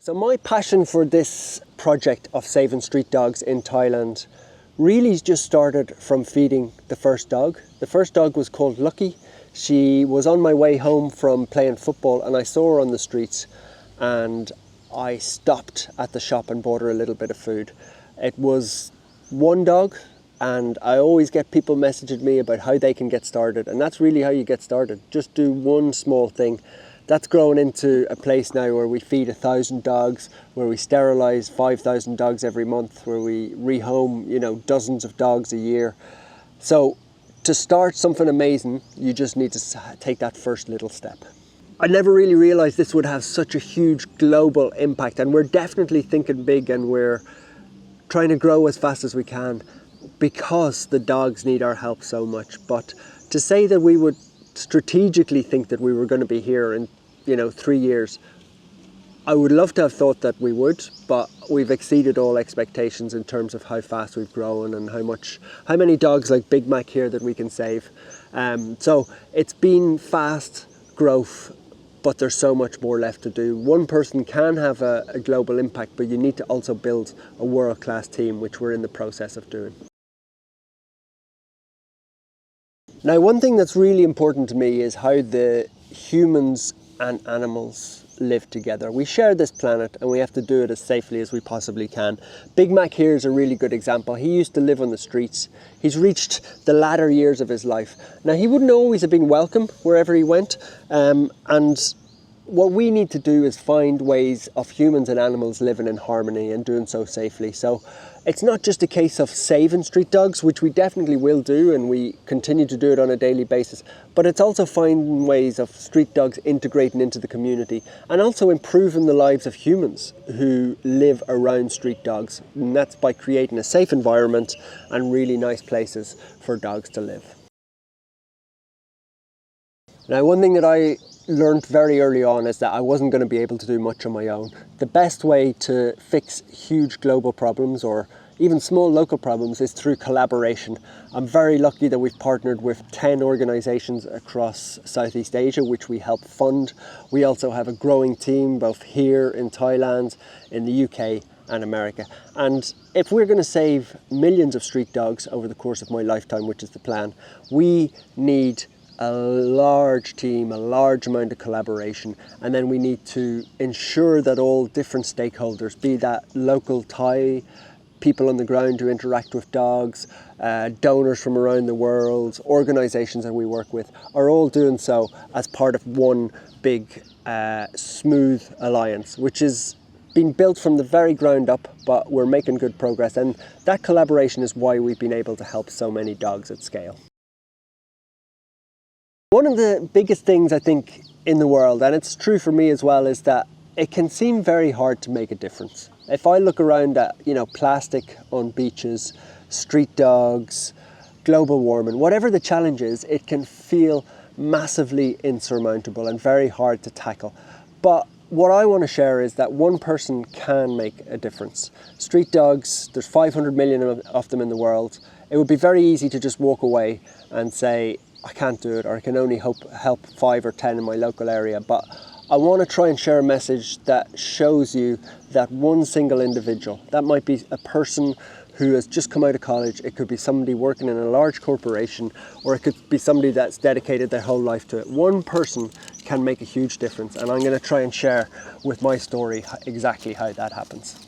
So my passion for this project of saving street dogs in Thailand really just started from feeding the first dog. The first dog was called Lucky. She was on my way home from playing football and I saw her on the streets and I stopped at the shop and bought her a little bit of food. It was one dog and I always get people messaging me about how they can get started, and that's really how you get started. Just do one small thing. That's grown into a place now where we feed 1,000 dogs, where we sterilise 5,000 dogs every month, where we rehome, dozens of dogs a year. So to start something amazing, you just need to take that first little step. I never really realised this would have such a huge global impact, and we're definitely thinking big and we're trying to grow as fast as we can because the dogs need our help so much. But to say that we would strategically think that we were going to be here in 3 years, I would love to have thought that we would, but we've exceeded all expectations in terms of how fast we've grown and how many dogs like Big Mac here that we can save. So it's been fast growth, but there's so much more left to do. One person can have a global impact, but you need to also build a world-class team, which we're in the process of doing. Now, one thing that's really important to me is how the humans and animals live together. We share this planet and we have to do it as safely as we possibly can. Big Mac here is a really good example. He used to live on the streets. He's reached the latter years of his life. Now, he wouldn't always have been welcome wherever he went, and what we need to do is find ways of humans and animals living in harmony and doing so safely. So it's not just a case of saving street dogs, which we definitely will do and we continue to do it on a daily basis, but it's also finding ways of street dogs integrating into the community and also improving the lives of humans who live around street dogs. And that's by creating a safe environment and really nice places for dogs to live. Now, one thing that I learned very early on is that I wasn't going to be able to do much on my own. The best way to fix huge global problems or even small local problems is through collaboration. I'm very lucky that we've partnered with 10 organisations across Southeast Asia, which we help fund. We also have a growing team both here in Thailand, in the UK and America. And if we're going to save millions of street dogs over the course of my lifetime, which is the plan, we need a large team, a large amount of collaboration, and then we need to ensure that all different stakeholders, be that local Thai people on the ground who interact with dogs, donors from around the world, organisations that we work with, are all doing so as part of one big smooth alliance, which is been built from the very ground up, but we're making good progress, and that collaboration is why we've been able to help so many dogs at scale. One of the biggest things I think in the world, and it's true for me as well, is that it can seem very hard to make a difference. If I look around at, plastic on beaches, street dogs, global warming, whatever the challenge is, it can feel massively insurmountable and very hard to tackle. But what I want to share is that one person can make a difference. Street dogs, there's 500 million of them in the world. It would be very easy to just walk away and say, I can't do it, or I can only help 5 or 10 in my local area. But I want to try and share a message that shows you that one single individual, that might be a person who has just come out of college, it could be somebody working in a large corporation, or it could be somebody that's dedicated their whole life to it. One person can make a huge difference, and I'm going to try and share with my story exactly how that happens.